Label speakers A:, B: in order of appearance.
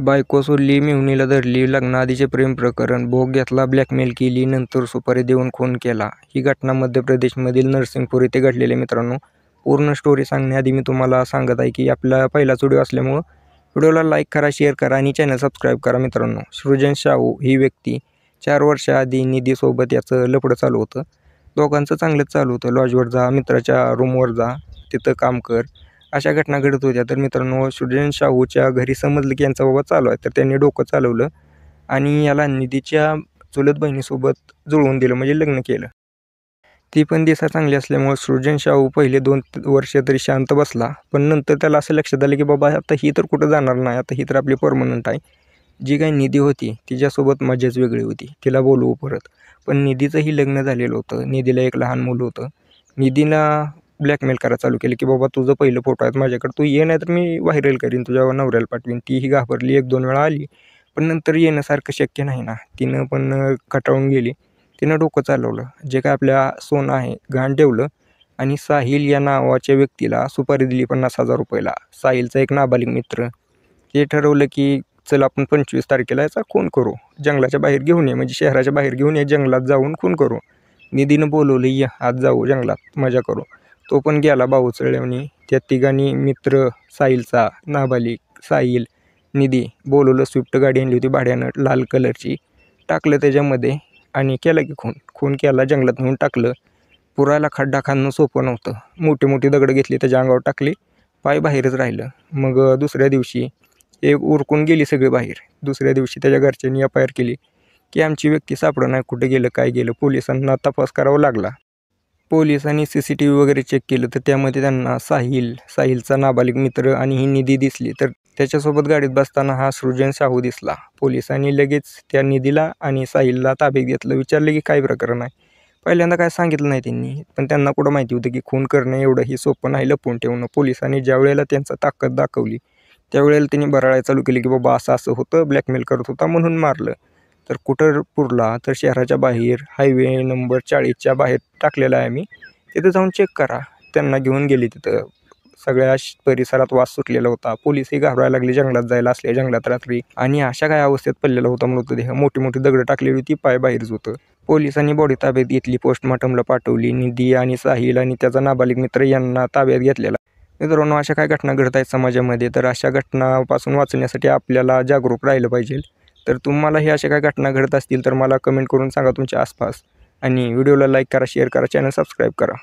A: बायको सोडली, मेहुणीला धरली, लग्नाआधीचे प्रेम प्रकरण, भोग घेतला, ब्लॅकमेल केली, नंतर सुपारी देऊन खून केला. ही घटना मध्य प्रदेशमधील नरसिंगपूर येथे घडलेली मित्रांनो. पूर्ण स्टोरी सांगण्याआधी मी तुम्हाला सांगत आहे की आपला पहिलाच व्हिडिओ असल्यामुळं व्हिडिओला लाईक करा, शेअर करा आणि चॅनल सबस्क्राईब करा मित्रांनो. सृजन शाहू ही व्यक्ती 4 वर्षाआधी निधीसोबत याचं लफडं चालू होतं. दोघांचं चांगलंच चालू होतं. लॉजवर जा, मित्राच्या रूमवर जा, तिथं काम कर, अशा घटना घडत होत्या. तर मित्रांनो, सृजन शाहूच्या घरी समजलं की यांचा बाबा चालू आहे. तर त्यांनी डोकं चालवलं आणि याला निधीच्या चुलत बहिणीसोबत जुळवून दिलं, म्हणजे लग्न केलं. ती पण दिसा चांगली असल्यामुळे सृजन शाहू पहिले 2 वर्ष तरी शांत बसला. पण नंतर त्याला असं लक्षात आलं की बाबा आता ही तर कुठं जाणार नाही, आता ही तर आपली परमनंट आहे. जी काही निधी होती तिच्यासोबत मजाच वेगळी होती. तिला बोलवू परत. पण निधीचंही लग्न झालेलं होतं. निधीला एक लहान मुलं होतं. निधीला ब्लॅकमेल करायला चालू केलं की बाबा तुझं पहिलं फोटो आहेत माझ्याकडे, तू ये नाही तर मी व्हायरल करीन, तुझ्या नवऱ्याला पाठवीन. तीही घाबरली, 1-2 वेळा आली. पण नंतर येण्यासारखं शक्य नाही ना. तिनं पण कटाळून गेली. तिनं डोकं चालवलं. जे काय आपल्या सोनं आहे गहाण ठेवलं आणि साहिल या नावाच्या व्यक्तीला सुपारी दिली 50,000 रुपयाला. साहिलचा एक नाबालिग मित्र. ते ठरवलं की चल आपण 25 तारखेला याचा खून करू. जंगलाच्या बाहेर घेऊन ये, म्हणजे शहराच्या बाहेर घेऊन ये, जंगलात जाऊन खून करू. निधीनं बोलवलं, ये आज जाऊ जंगलात, मजा करू. तो पण गेला बाहुचळल्यावानी. त्या तिघांनी मित्र साहिलचा, नाबालिग साहिल, निधी बोलवलं. स्विफ्ट गाडी आणली होती भाड्यानं लाल कलरची. टाकलं त्याच्यामध्ये आणि केला की खून केला, जंगलात नेऊन टाकलं. पुरायला खड्डा खाणं सोपं नव्हतं. मोठी मोठी दगडं घेतली, त्याच्या अंगावर टाकली, पाय बाहेरच राहिलं. मग दुसऱ्या दिवशी एक उरकून गेली सगळे बाहेर. दुसऱ्या दिवशी त्याच्या घरच्यांनी FIR केली की आमची व्यक्ती सापडं नाही, कुठे गेलं, काय गेलं. पोलिसांना तपास करावा लागला. पोलिसांनी CCTV वगैरे चेक केलं तर त्यामध्ये त्यांना साहिलचा नाबालिग मित्र आणि ही निधी दिसली. तर त्याच्यासोबत गाडीत बसताना हा सृजन शाहू दिसला. पोलिसांनी लगेच त्या निधीला आणि साहिलला ताब्यात घेतलं. विचारलं की काय प्रकरण आहे. पहिल्यांदा काय सांगितलं नाही त्यांनी, पण त्यांना कुठं माहिती होतं की खून करणं एवढंही सोपं नाही, लपवून ठेवणं. पोलिसांनी ज्या वेळेला त्यांचा ताकद दाखवली त्यावेळेला त्यांनी बरळायला चालू केली की बाबा असं असं होतं, ब्लॅकमेल करत होता म्हणून मारलं. तर कुठं पुरला तर शहराच्या बाहेर हायवे नंबर 40च्या बाहेर टाकलेला आहे आम्ही, तिथं जाऊन चेक करा. त्यांना घेऊन गेली. तिथं सगळ्या परिसरात वास सुटलेला होता. पोलिसही घाबरायला लागले जंगलात जायला, असल्या जंगलात रात्री. आणि अशा काय अवस्थेत पडलेला होता मृतदेह. मोठी मोठी दगडं टाकलेली होती, पाय बाहेरच होतं. पोलिसांनी बॉडी ताब्यात घेतली, पोस्टमॉर्टमला पाठवली. निधी आणि साहिल आणि त्याचा नाबालिग मित्र यांना ताब्यात घेतलेला. मित्रांनो, अशा काय घटना घडत आहेत समाजामध्ये, तर अशा घटनापासून वाचण्यासाठी आपल्याला जागरूक राहिलं पाहिजे. तर तुम्हालाही अशा काय घटना घडत असतील तर मला कमेंट करून सांगा तुमच्या आसपास. आणि व्हिडिओला लाईक करा, शेअर करा, चॅनल सबस्क्राईब करा.